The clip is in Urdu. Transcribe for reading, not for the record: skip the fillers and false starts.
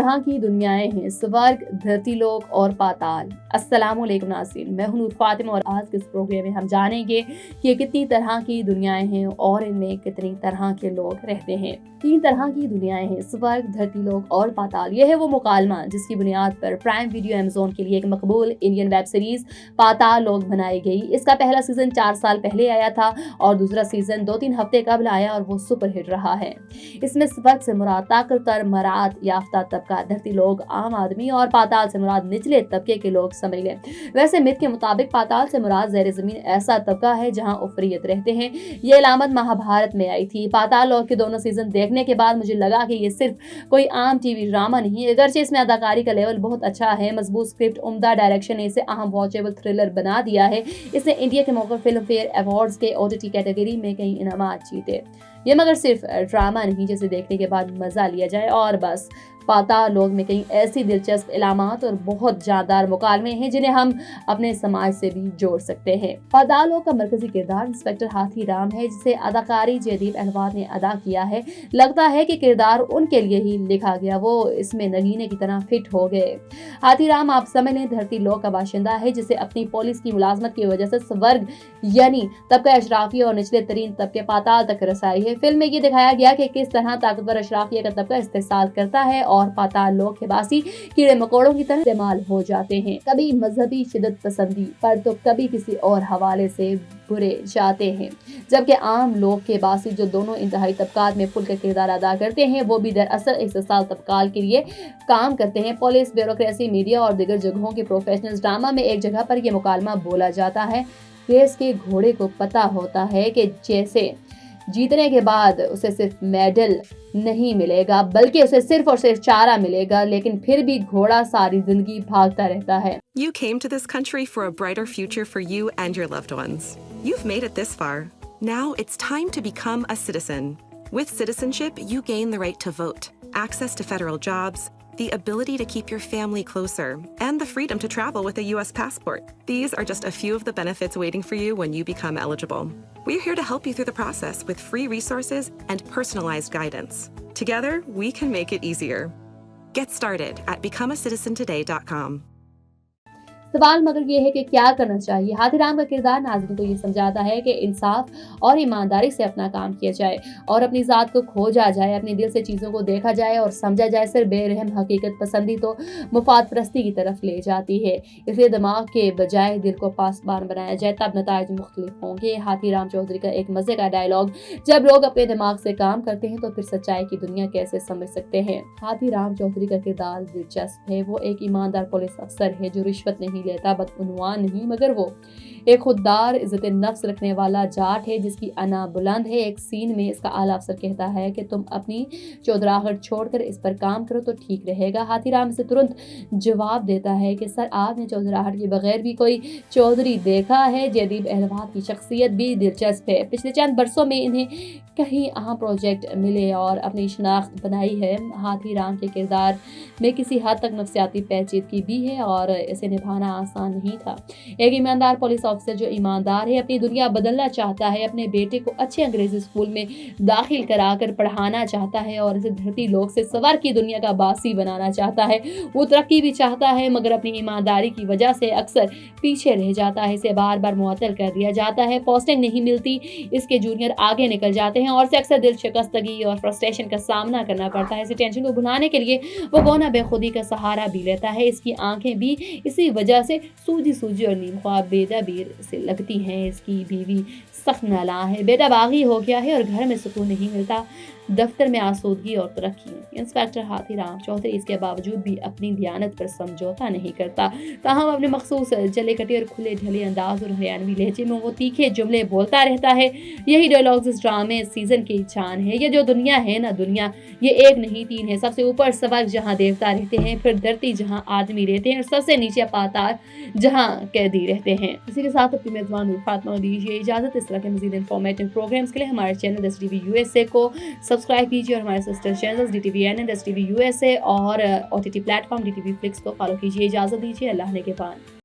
طرح کی دنیایں ہیں، سورگ، دھرتی لوک اور پاتال۔ السلام علیکم ناظرین، میں ہوں نور فاطمہ اور آج کے اس پروگرام میں ہم جانیں گے کہ کتنی طرح کی دنیایں ہیں اور ان میں کتنی طرح کے لوگ رہتے ہیں۔ 3 طرح کی دنیایں ہیں، سورگ، دھرتی لوک اور پاتال۔ یہ ہے وہ مکالمہ جس کی بنیاد پر پرائم ویڈیو ایمیزون کے لیے ایک مقبول انڈین ویب سیریز پاتال لوک بنائی گئی۔ اس کا پہلا سیزن 4 سال پہلے آیا تھا اور دوسرا سیزن 2-3 ہفتے قبل آیا اور وہ سپر ہٹ رہا ہے۔ اس میں سورگ سے مراد طاقت تر مراد یافتہ طبقہ، دھرتی لوگ عام آدمی اور پاتال سے مراد نچلے طبقے کے لوگ سمجھ لیں۔ ویسے مت کے مطابق پاتال سے مراد زیر زمین ایسا طبقہ ہے جہاں افریت رہتے ہیں۔ یہ علامت مہابھارت میں آئی تھی۔ پاتال لوک کے دونوں سیزن دیکھنے کے بعد مجھے لگا کہ یہ صرف کوئی عام ٹی وی ڈرامہ نہیں، اگرچہ اس میں اداکاری کا لیول بہت اچھا ہے، مضبوط اسکرپٹ، عمدہ ڈائریکشن نے اسے اہم واچیبل تھرلر بنا دیا ہے۔ اس نے انڈیا کے موقع فلم فیئر ایوارڈز کے OTT کیٹیگری میں کئی انعامات جیتے۔ یہ مگر صرف ڈرامہ نہیں جسے دیکھنے کے بعد مزہ لیا جائے اور بس۔ پاتال لوک میں کئی ایسی دلچسپ علامات اور بہت جاندار مکالمے ہیں جنہیں ہم اپنے سماج سے بھی جوڑ سکتے ہیں۔ پاتال لوک کا مرکزی کردار انسپکٹر ہاتھی رام ہے جسے اداکاری جیدیپ اہلوات نے ادا کیا ہے۔ لگتا ہے کہ کردار ان کے لیے ہی لکھا گیا، وہ اس میں نگینے کی طرح فٹ ہو گئے۔ ہاتھی رام آپ سمجھ لیں دھرتی لوک کا باشندہ ہے جسے اپنی پولیس کی ملازمت کی وجہ سے سورگ یعنی طبقہ اشرافیہ اور نچلے ترین طبقے پاتال تک رسائی ہے۔ فلم میں یہ دکھایا گیا کہ کس طرح طاقتور اشرافیہ کا طبقہ استحصال کرتا ہے اور پاتال لوک کے باسی کیڑے مکوڑوں کی طرح استعمال ہو جاتے ہیں، کبھی مذہبی شدت پسندی پر تو کبھی کسی اور حوالے سے برے جاتے ہیں، جبکہ عام لوگ کے باسی جو دونوں انتہائی طبقات میں پل کا کردار ادا کرتے ہیں وہ بھی دراصل استحصال طبقات کے لیے کام کرتے ہیں۔ پولیس، بیوروکریسی، میڈیا اور دیگر جگہوں کے پروفیشنلز۔ ڈرامہ میں ایک جگہ پر یہ مکالمہ بولا جاتا ہے، ریس کے گھوڑے کو پتہ ہوتا ہے کہ جیسے جیتنے کے بعد اسے صرف میڈل نہیں ملے گا بلکہ اسے صرف اور صرف چارہ ملے گا، لیکن پھر بھی گھوڑا ساری زندگی بھاگتا رہتا ہے۔ You came to this country for a brighter future for you and your loved ones. You've made it this far. Now it's time to become a citizen. With citizenship, you gain the right to vote, access to federal jobs, the ability to keep your family closer, and the freedom to travel with a US passport. These are just a few of the benefits waiting for you when you become eligible. We're here to help you through the process with free resources and personalized guidance. Together, we can make it easier. Get started at becomeacitizentoday.com. سوال مگر یہ ہے کہ کیا کرنا چاہیے؟ ہاتھی رام کا کردار ناظرین کو یہ سمجھاتا ہے کہ انصاف اور ایمانداری سے اپنا کام کیا جائے اور اپنی ذات کو کھوجا جائے، اپنے دل سے چیزوں کو دیکھا جائے اور سمجھا جائے۔ صرف بے رحم حقیقت پسندی تو مفاد پرستی کی طرف لے جاتی ہے، اس لیے دماغ کے بجائے دل کو پاسبان بنایا جائے، تب نتائج مختلف ہوں گے۔ ہاتھی رام چودھری کا ایک مزے کا ڈائلاگ، جب لوگ اپنے دماغ سے کام کرتے ہیں تو پھر سچائی کی دنیا کیسے سمجھ سکتے ہیں۔ ہاتھی رام چودھری کا کردار دلچسپ ہے۔ وہ ایک ایماندار پولیس افسر ہے جو رشوت نہیں لیتا، بدعنوان نہیں، مگر وہ ایک خوددار، عزت نفس رکھنے والا جاٹ ہے جس کی انا بلند ہے۔ ایک سین میں اس کا اعلیٰ افسر کہتا ہے کہ تم اپنی چودراہٹ چھوڑ کر اس پر کام کرو تو ٹھیک رہے گا۔ ہاتھی رام اسے ترنت جواب دیتا ہے کہ سر، آپ نے چودراہٹ کے بغیر بھی کوئی چودھری دیکھا ہے؟ جیدیپ اہلوات کی شخصیت بھی دلچسپ ہے۔ پچھلے چند برسوں میں انہیں کئی اہم پروجیکٹ ملے اور اپنی شناخت بنائی ہے۔ ہاتھی رام کے کردار میں کسی حد تک نفسیاتی پیچیدگی بھی ہے اور اسے نبھانا آسان نہیں تھا۔ ایک ایماندار پولیس افسر جو ایماندار ہے، اپنی دنیا بدلنا چاہتا ہے، اپنے بیٹے کو اچھے انگریزی اسکول میں داخل کرا کر پڑھانا چاہتا ہے اور اسے دھرتی لوگ سے سور کی دنیا کا باسی بنانا چاہتا ہے۔ وہ ترقی بھی چاہتا ہے مگر اپنی ایمانداری کی وجہ سے اکثر پیچھے رہ جاتا ہے، اسے بار بار معطل کر دیا جاتا ہے، پوسٹنگ نہیں ملتی، اس کے جونیئر آگے نکل جاتے ہیں اور اسے اکثر دل شکستگی اور فرسٹریشن کا سامنا کرنا پڑتا ہے۔ اسی ٹینشن کو بھلانے کے لیے وہ گونا بے خودی کا سہارا بھی لیتا ہے۔ اس کی آنکھیں بھی اسی وجہ سے سوجی اور نیم خواب بے دبیر سے لگتی ہیں۔ اس کی بیوی سخت نالاں ہے، بیٹا باغی ہو گیا ہے اور گھر میں سکون نہیں ملتا، دفتر میں آسودگی اور ترقی۔ انسپکٹر ہاتھی رام چودھری اس کے باوجود بھی اپنی دیانت پر سمجھوتا نہیں کرتا، تاہم اپنے مخصوص جلے کٹی اور کھلے ڈھلے انداز اور ہریانوی لہجے میں وہ تیکھے جملے بولتا رہتا ہے۔ یہی ڈائلاگز اس ڈرامے سیزن کی جان ہے۔ یہ جو دنیا ہے نا، دنیا یہ ایک نہیں 3 ہے۔ سب سے اوپر سورگ جہاں دیوتا رہتے ہیں، پھر دھرتی جہاں آدمی رہتے ہیں، اور سب سے نیچے پاتال جہاں قیدی رہتے ہیں۔ اسی کے ساتھ اپنی میزبان نور فاطمہ دیجیے اجازت۔ اس طرح کے مزید انفارمیٹیو پروگرامز کے لیے ہمارے channel this T V USA کو سبسکرائب کیجیے اور ہمارے sister channels DTV this T V USA اور OTT plate form DTV Flix کو فالو کیجیے۔ اجازت دیجیے، اللہ نگہبان۔